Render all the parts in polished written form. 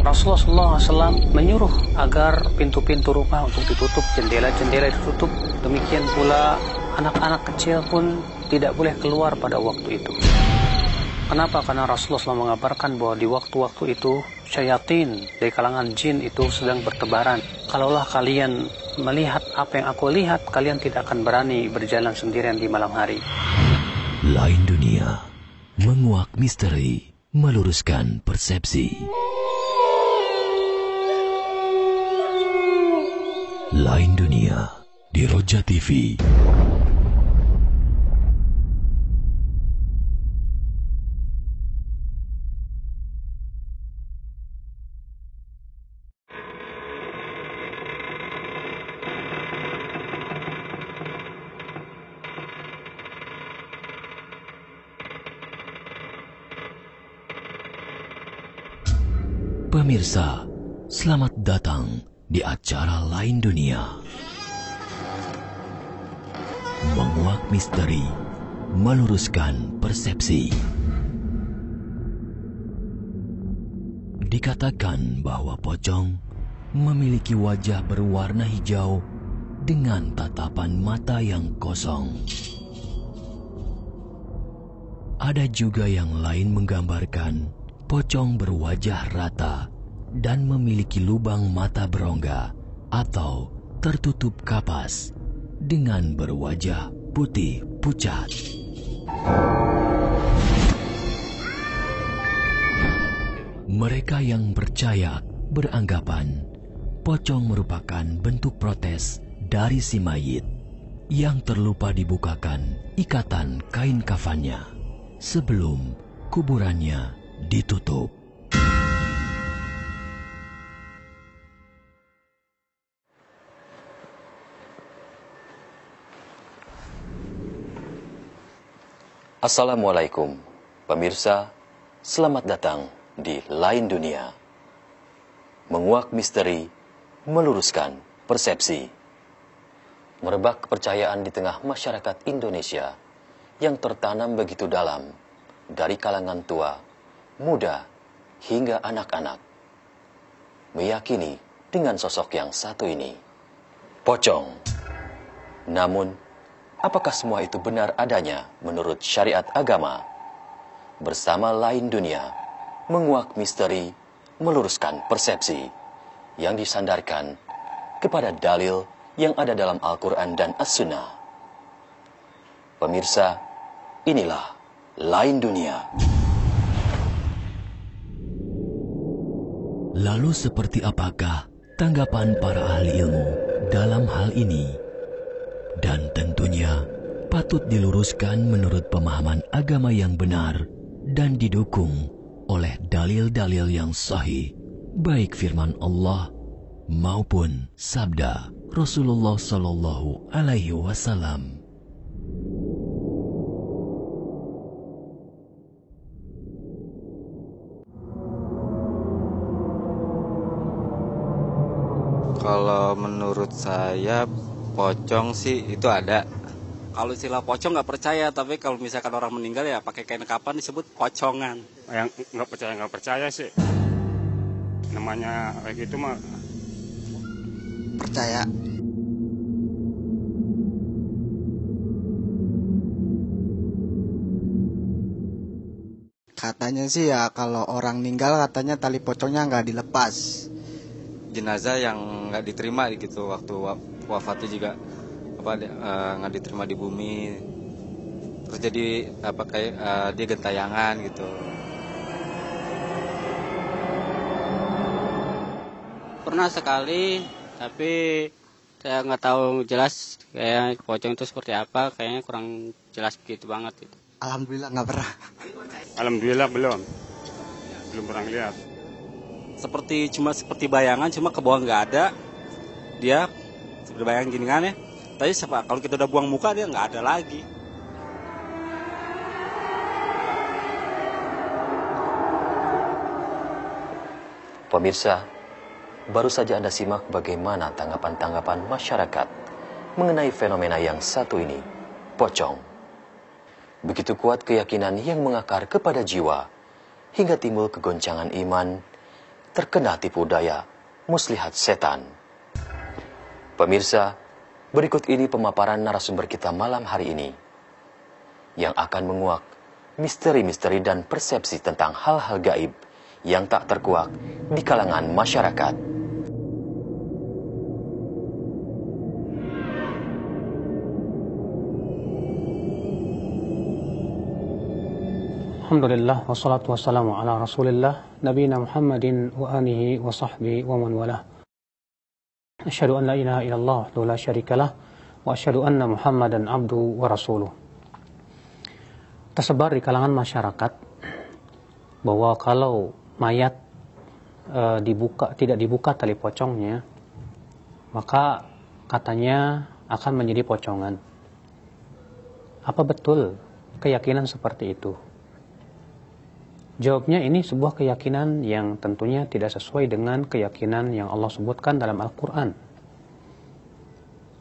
Rasulullah SAW menyuruh agar pintu-pintu rumah untuk ditutup, jendela-jendela ditutup. Demikian pula anak-anak kecil pun tidak boleh keluar pada waktu itu. Kenapa? Karena Rasulullah SAW mengabarkan bahwa di waktu-waktu itu syayatin dari kalangan jin itu sedang bertebaran. Kalaulah kalian melihat apa yang aku lihat, kalian tidak akan berani berjalan sendirian di malam hari. Lain dunia, menguak misteri, meluruskan persepsi. Lain dunia di Roja TV. Pemirsa, selamat datang di acara Lain Dunia. Menguak misteri, meluruskan persepsi. Dikatakan bahwa pocong memiliki wajah berwarna hijau dengan tatapan mata yang kosong. Ada juga yang lain menggambarkan pocong berwajah rata dan memiliki lubang mata berongga atau tertutup kapas dengan berwajah putih pucat. Mereka yang percaya beranggapan pocong merupakan bentuk protes dari si mayit yang terlupa dibukakan ikatan kain kafannya sebelum kuburannya ditutup. Assalamualaikum, pemirsa. Selamat datang di Lain Dunia. Menguak misteri, meluruskan persepsi. Merebak kepercayaan di tengah masyarakat Indonesia yang tertanam begitu dalam dari kalangan tua, muda, hingga anak-anak. Meyakini dengan sosok yang satu ini, pocong. Namun, apakah semua itu benar adanya menurut syariat agama? Bersama Lain Dunia, menguak misteri, meluruskan persepsi yang disandarkan kepada dalil yang ada dalam Al-Quran dan As-Sunnah. Pemirsa, inilah Lain Dunia. Lalu seperti apakah tanggapan para ahli ilmu dalam hal ini? Dan tentunya patut diluruskan menurut pemahaman agama yang benar dan didukung oleh dalil-dalil yang sahih, baik firman Allah maupun sabda Rasulullah Sallallahu Alaihi Wasallam. Kalau menurut saya pocong sih itu ada. Kalau istilah pocong nggak percaya, tapi kalau misalkan orang meninggal ya pakai kain kapan disebut pocongan. Yang nggak percaya sih. Namanya kayak gitu mah percaya. Katanya sih ya kalau orang meninggal katanya tali pocongnya nggak dilepas. Jenazah yang nggak diterima gitu waktu wafatnya juga nggak diterima di bumi, terus jadi dia gentayangan gitu. Pernah sekali, tapi saya nggak tahu jelas kayak pocong itu seperti apa, kayaknya kurang jelas begitu banget itu. Alhamdulillah nggak pernah. alhamdulillah belum pernah lihat. Cuma seperti bayangan, cuma ke bawah nggak ada, dia seperti bayangan gini kan ya. Tapi kalau kita udah buang muka dia nggak ada lagi. Pemirsa, baru saja Anda simak bagaimana tanggapan-tanggapan masyarakat mengenai fenomena yang satu ini, pocong. Begitu kuat keyakinan yang mengakar kepada jiwa, hingga timbul kegoncangan iman terkena tipu daya muslihat setan. Pemirsa, berikut ini pemaparan narasumber kita malam hari ini yang akan menguak misteri-misteri dan persepsi tentang hal-hal gaib yang tak terkuak di kalangan masyarakat. Alhamdulillah wassalatu wassalamu ala Rasulillah nabiyina Muhammadin wa alihi wa sahbihi wa man walah. Asyhadu an la ilaha illallah wa la syarikalah wa asyhadu anna Muhammadan abduhu wa rasuluh. Tersebar di kalangan masyarakat bahwa kalau mayat tidak dibuka tali pocongnya, maka katanya akan menjadi pocongan. Apa betul keyakinan seperti itu? Jawabnya, ini sebuah keyakinan yang tentunya tidak sesuai dengan keyakinan yang Allah sebutkan dalam Al-Quran.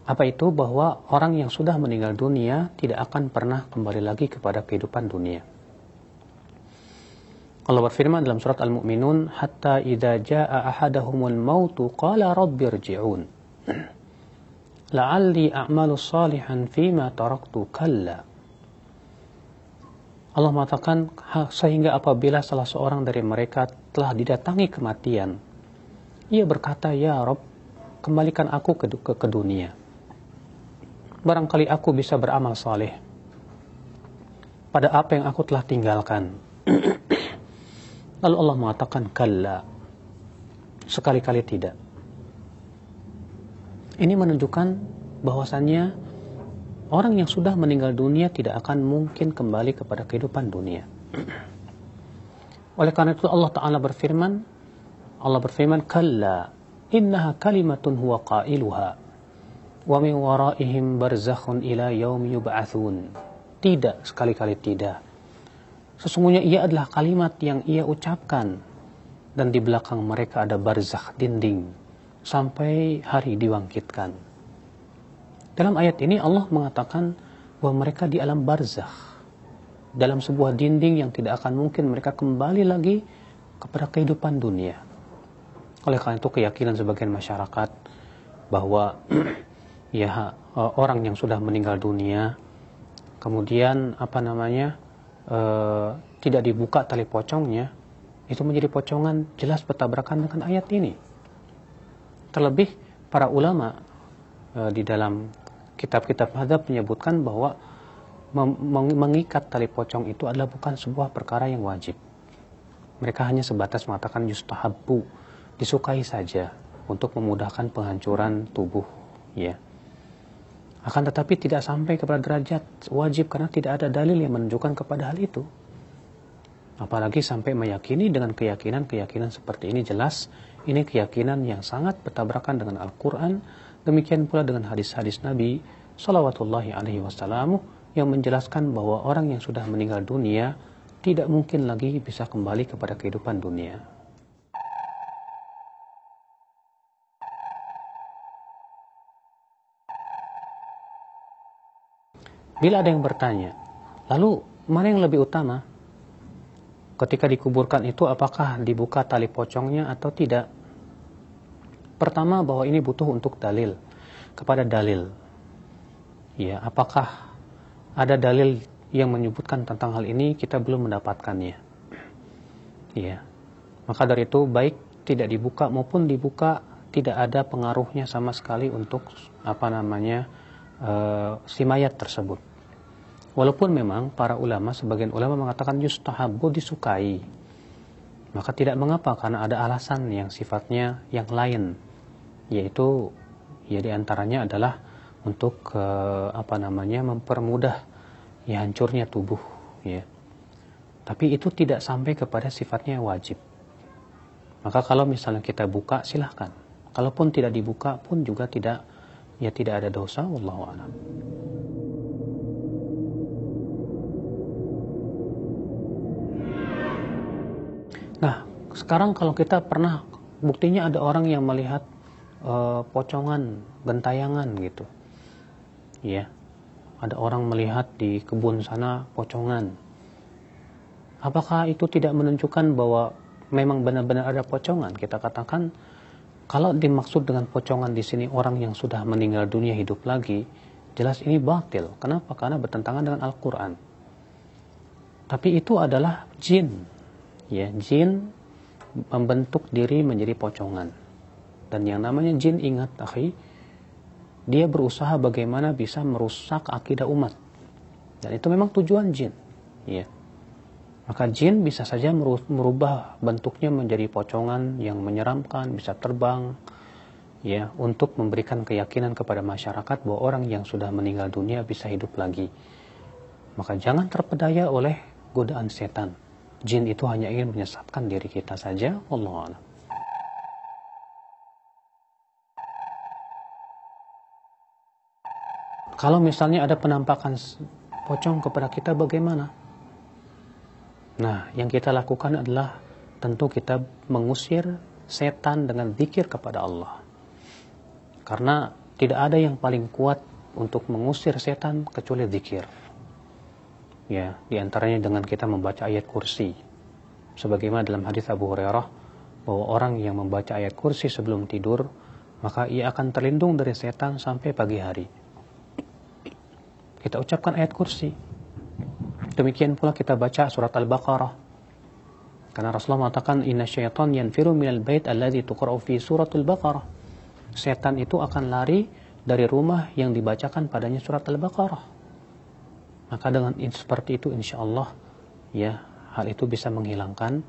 Apa itu? Bahwa orang yang sudah meninggal dunia tidak akan pernah kembali lagi kepada kehidupan dunia. Allah berfirman dalam surat Al-Mu'minun, hatta idza jaa ahadahumul mautu qala rabbirji'un la'alli a'malu salihan fima taraktu kalla. Allah mengatakan, sehingga apabila salah seorang dari mereka telah didatangi kematian, ia berkata, ya Rabb, kembalikan aku ke dunia. Barangkali aku bisa beramal saleh pada apa yang aku telah tinggalkan. Lalu Allah mengatakan, kalla, sekali-kali tidak. Ini menunjukkan bahwasannya orang yang sudah meninggal dunia tidak akan mungkin kembali kepada kehidupan dunia. Oleh karena itu Allah Ta'ala berfirman, kalla, innaha kalimatun huwa qailuha, wa min waraihim barzakhun ila yaumi yub'atsun. Tidak, sekali-kali tidak. Sesungguhnya ia adalah kalimat yang ia ucapkan, dan di belakang mereka ada barzakh, dinding, sampai hari dibangkitkan. Dalam ayat ini Allah mengatakan bahwa mereka di alam barzakh, dalam sebuah dinding yang tidak akan mungkin mereka kembali lagi kepada kehidupan dunia. Oleh karena itu keyakinan sebagian masyarakat bahwa orang yang sudah meninggal dunia kemudian tidak dibuka tali pocongnya, itu menjadi pocongan, jelas bertabrakan dengan ayat ini. Terlebih para ulama di dalam kitab-kitab mazhab menyebutkan bahwa mengikat tali pocong itu adalah bukan sebuah perkara yang wajib. Mereka hanya sebatas mengatakan yustahabbu, disukai saja untuk memudahkan penghancuran tubuh, ya. Akan tetapi tidak sampai kepada derajat wajib karena tidak ada dalil yang menunjukkan kepada hal itu. Apalagi sampai meyakini dengan keyakinan seperti ini, jelas ini keyakinan yang sangat bertabrakan dengan Al-Quran. Demikian pula dengan hadis-hadis Nabi Shallallahu Alaihi Wasallam yang menjelaskan bahwa orang yang sudah meninggal dunia tidak mungkin lagi bisa kembali kepada kehidupan dunia. Bila ada yang bertanya, lalu mana yang lebih utama? Ketika dikuburkan itu apakah dibuka tali pocongnya atau tidak? Pertama, bahwa ini butuh untuk dalil, kepada dalil. Ya, apakah ada dalil yang menyebutkan tentang hal ini? Kita belum mendapatkannya. Ya. Maka dari itu baik tidak dibuka maupun dibuka tidak ada pengaruhnya sama sekali untuk si mayat tersebut. Walaupun memang para ulama, sebagian ulama mengatakan yustahabbu, disukai. Maka tidak mengapa karena ada alasan yang sifatnya yang lain. Yaitu diantaranya adalah untuk mempermudah hancurnya tubuh, ya. Tapi itu tidak sampai kepada sifatnya wajib. Maka kalau misalnya kita buka, silahkan. Kalaupun tidak dibuka pun juga tidak ada dosa. Wallahu a'lam. Nah, sekarang kalau kita pernah, buktinya ada orang yang melihat pocongan, gentayangan gitu. Ya. Ada orang melihat di kebun sana pocongan. Apakah itu tidak menunjukkan bahwa memang benar-benar ada pocongan, kita katakan kalau dimaksud dengan pocongan di sini orang yang sudah meninggal dunia hidup lagi, jelas ini batil. Kenapa? Karena bertentangan dengan Al-Quran. Tapi itu adalah jin. Ya, jin membentuk diri menjadi pocongan. Dan yang namanya jin, ingat akhi, dia berusaha bagaimana bisa merusak akidah umat. Dan itu memang tujuan jin. Ya. Maka jin bisa saja merubah bentuknya menjadi pocongan yang menyeramkan, bisa terbang, ya, untuk memberikan keyakinan kepada masyarakat bahwa orang yang sudah meninggal dunia bisa hidup lagi. Maka jangan terpedaya oleh godaan setan. Jin itu hanya ingin menyesatkan diri kita saja. Wallahu a'lam. Kalau misalnya ada penampakan pocong kepada kita, bagaimana? Nah, yang kita lakukan adalah tentu kita mengusir setan dengan zikir kepada Allah. Karena tidak ada yang paling kuat untuk mengusir setan kecuali zikir. Ya, di antaranya dengan kita membaca ayat kursi. Sebagaimana dalam hadis Abu Hurairah bahwa orang yang membaca ayat kursi sebelum tidur, maka ia akan terlindung dari setan sampai pagi hari. Kita ucapkan ayat kursi. Demikian pula kita baca surat Al-Baqarah. Karena Rasulullah mengatakan inna syaitan yanfiru minal bait alladzi tuqra'u fi suratul Baqarah. Setan itu akan lari dari rumah yang dibacakan padanya surat Al-Baqarah. Maka dengan seperti itu insyaallah ya, hal itu bisa menghilangkan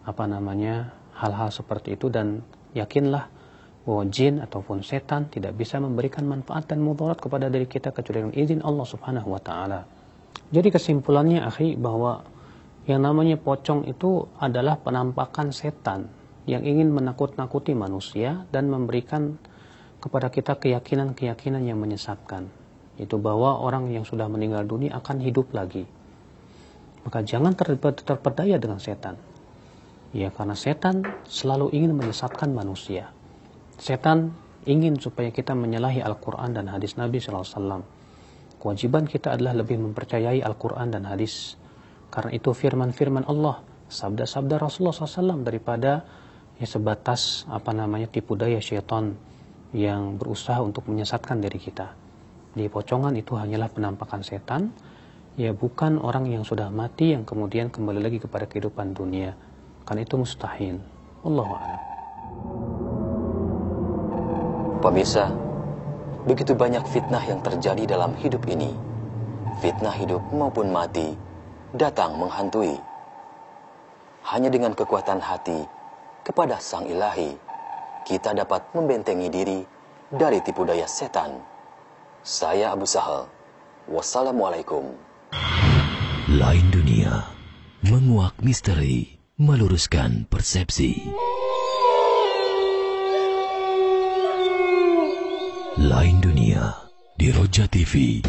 hal-hal seperti itu, dan yakinlah bahwa jin ataupun setan tidak bisa memberikan manfaat dan mudarat kepada diri kita kecuali dengan izin Allah Subhanahu wa taala. Jadi kesimpulannya akhi, bahwa yang namanya pocong itu adalah penampakan setan yang ingin menakut-nakuti manusia dan memberikan kepada kita keyakinan-keyakinan yang menyesatkan. Itu bahwa orang yang sudah meninggal dunia akan hidup lagi. Maka jangan terpedaya dengan setan. Ya, karena setan selalu ingin menyesatkan manusia. Setan ingin supaya kita menyalahi Al-Quran dan hadis Nabi SAW. Kewajiban kita adalah lebih mempercayai Al-Quran dan hadis. Karena itu firman-firman Allah, sabda-sabda Rasulullah SAW, daripada ya sebatas tipu daya syaitan yang berusaha untuk menyesatkan diri kita. Di pocongan itu hanyalah penampakan setan, ya bukan orang yang sudah mati yang kemudian kembali lagi kepada kehidupan dunia. Karena itu mustahil. Wallahu a'lam. Pemirsa, begitu banyak fitnah yang terjadi dalam hidup ini. Fitnah hidup maupun mati datang menghantui. Hanya dengan kekuatan hati kepada Sang Ilahi, kita dapat membentengi diri dari tipu daya setan. Saya Abu Sahal. Wassalamualaikum. Lain dunia, menguak misteri, meluruskan persepsi. Lain dunia di Roja TV.